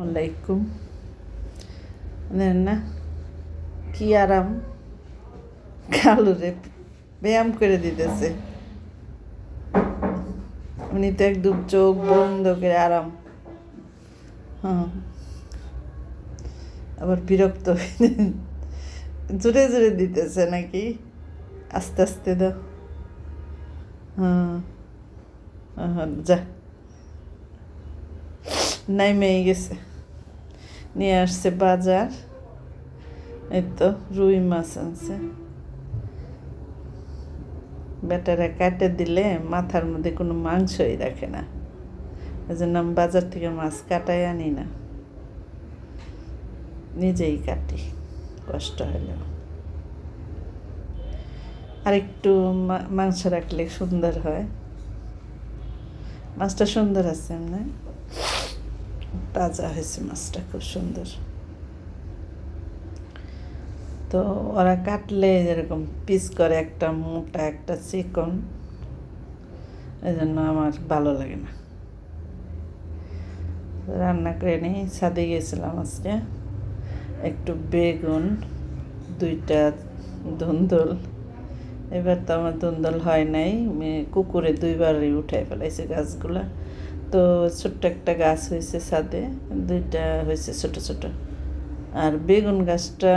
আলাইকুম। না, কি আরাম, কালুরে ব্যায়াম করে দিতেছে। উনি তো একদম চোখ বন্ধ করে আরাম। হ্যাঁ, আবার বিরক্ত জোরে জোরে দিতেছে নাকি? আস্তে আস্তে দাও। হ্যাঁ, যা নাইমেই গেছে। নিয়ে আসছে বাজার, এই তো রুই মাছ আনছে। বেটারা কাটে দিলে মাথার মধ্যে কোনো মাংসই রাখে না, এই জন্য আমি বাজার থেকে মাছ কাটাই আনি না, নিজেই কাটি কষ্ট হলেও। আর একটু মাংস রাখলে সুন্দর হয়। মাছটা সুন্দর আছে, এমনি তাজা হয়েছে মাছটা, খুব সুন্দর। তো ওরা কাটলে যেরকম পিস করে, একটা মোটা একটা চিকন, এই জন্য আমার ভালো লাগে না। রান্না করে নিই। ছাদে গিয়েছিলাম আজকে, একটু বেগুন, 2টা ধুন্দল। এবার তো আমার ধুন্দল হয় নাই, কুকুরে 2বারই উঠাই ফেলাইছে গাছগুলা। তো ছোট্ট একটা গাছ হয়েছে ছাদে, 2টা হয়েছে ছোট ছোট। আর বেগুন গাছটা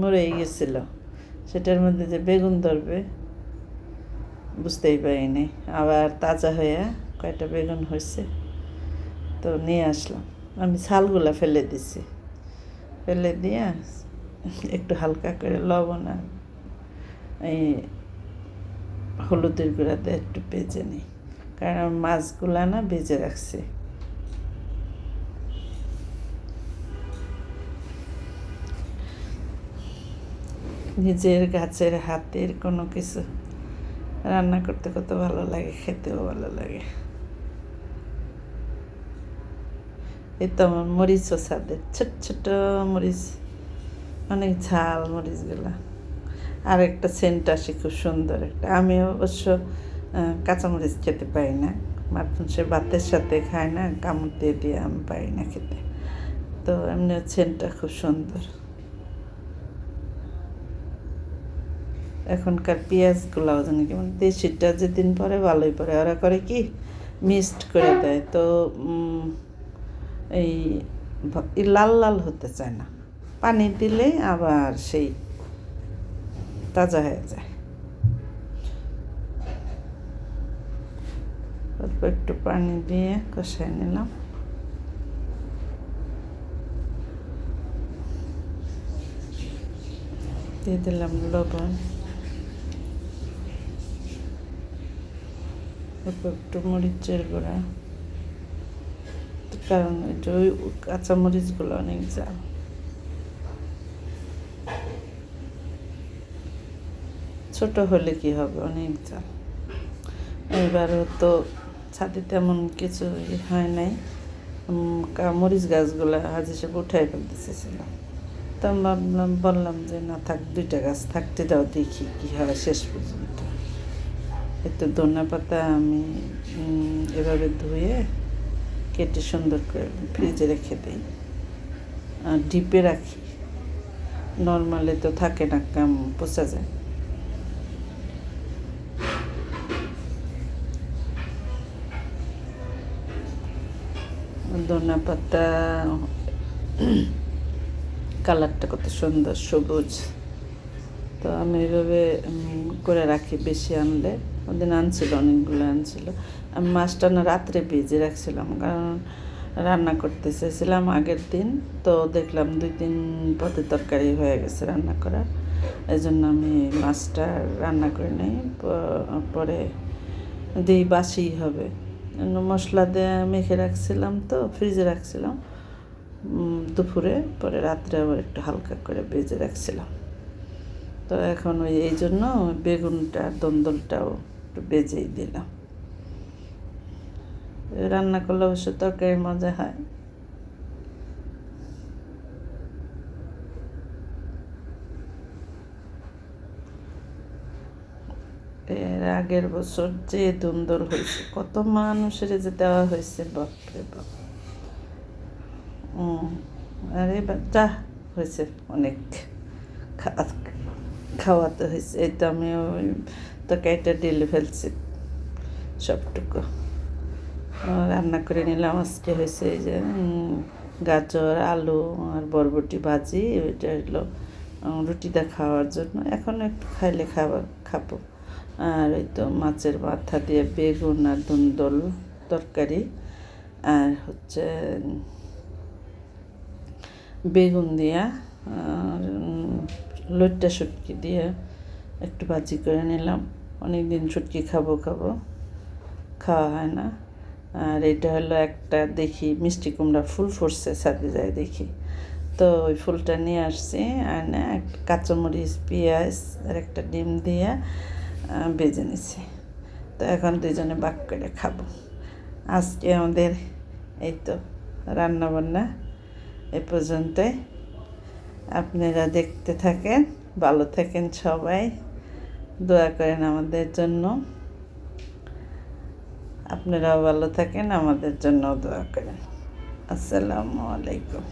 মরেই গেছিল, সেটার মধ্যে যে বেগুন ধরবে বুঝতেই পারিনি। আবার তাজা হয়ে কয়টা বেগুন হয়েছে, তো নিয়ে আসলাম। আমি ছালগুলা ফেলে দিছি, ফেলে দিয়ে একটু হালকা করে লবণ আর এই হলুদের গুঁড়া দিয়ে একটু ভেজে নিই, কারণ মাছগুলা না ভেজে রাখছি। নিজের গাছের হাতের কোনো কিছু রান্না করতে কত ভালো লাগে, খেতেও ভালো লাগে। এই তো আমার মরিচও ছাদে, ছোট ছোট মরিচ, অনেক ঝাল মরিচগুলা। আর একটা সেন্ট আসে খুব সুন্দর একটা। আমি অবশ্য কাঁচামরিচ খেতে পারি না, সে ভাতের সাথে খায় না, কামড় দিয়ে দিয়ে আমি পারি না খেতে। তো এমনি সেন্টটা খুব সুন্দর। এখনকার পেঁয়াজগুলাও জানি কেমন, দেশিটা যেদিন পরে ভালোই পরে, ওরা করে কি মিক্সড করে দেয়, তো এই লাল লাল হতে চায় না, পানি দিলে আবার সেই তাজা হয়ে যায়। অল্প একটু পানি দিয়ে কষাই নিলাম। দিয়ে দিলাম লবণ, অল্প একটু মরিচের গুঁড়া, কারণ এটা ওই কাঁচামরিচগুলো অনেক ঝাল। ছোট হলে কি হবে, অনেক ঝাল। এবারও তো ছাদে তেমন কিছু হয় নাই, মরিচ গাছগুলো হাজি সব উঠাই ফেলতেছিলাম। তো বললাম যে না থাক, 2টা গাছ থাকতে দাও, দেখি কী হয় শেষ পর্যন্ত। একটু ধনে পাতা আমি এভাবে ধুয়ে কেটে সুন্দর করে ফ্রিজে রেখে দিই, আর ডিপে রাখি। নর্মালি তো থাকে না, পচা যায়। ধনে পাতা কালারটা কত সুন্দর, সবুজ। তো আমি এইভাবে করে রাখি, বেশি আনলে। ওদিন আনছিল, অনেকগুলো আনছিল। আমি মাছটা না রাত্রে ভেজে রাখছিলাম, কারণ রান্না করতে চেয়েছিলাম আগের দিন, তো দেখলাম 2-3 পদের তরকারি হয়ে গেছে রান্না করা, এই জন্য আমি মাছটা রান্না করে নিই, পরে দিই বাসি হবে। মশলা দিয়ে মেখে রাখছিলাম, তো ফ্রিজে রাখছিলাম দুপুরে, পরে রাত্রে আবার একটু হালকা করে ভেজে রাখছিলাম। তো এখন এই জন্য বেগুনটা দন্দলটাও একটু ভেজেই দিলাম। রান্না করলে অবশ্য তরকারি মজা হয়। এর আগের বছর যে ধুন্দল হয়েছে, কত মানুষের যে দেওয়া হয়েছে, বাপরে বাপ। উম, আর এবার যা হয়েছে অনেক খাওয়াতে হয়েছে। এই তো আমি ওই তরকারিটা ঢেলে ফেলছি সবটুকু। রান্না করে নিলাম। আজকে হয়েছে এই যে গাজর, আলু আর বরবটি ভাজি। ওইটা হলো রুটিটা খাওয়ার জন্য। এখন একটু খাইলে খাবো। আর ওই তো মাছের মাথা দিয়ে বেগুন আর ধুন্দল তরকারি, আর হচ্ছে বেগুন দিয়া আর লইট্টা শুটকি দিয়ে একটু ভাজি করে নিলাম। অনেক দিন শুটকি খাওয়া হয় না। আর এটা হলো একটা দেখি মিষ্টি কুমড়া ফুল ফুটছে, ছাদে যায় দেখি, তো ওই ফুলটা নিয়ে আসছি। আর না একটা কাঁচামরিচ, পেঁয়াজ আর একটা ডিম দিয়ে ভেজে নিছি। তো এখন দুজনে ভাগ করে খাবো। আজকে আমাদের এই তো রান্নাবান্না এ পর্যন্তই। আপনারা দেখতে থাকেন, ভালো থাকেন সবাই, দোয়া করেন আমাদের জন্য। আপনারাও ভালো থাকেন, আমাদের জন্য দোয়া করেন। আসসালামু আলাইকুম।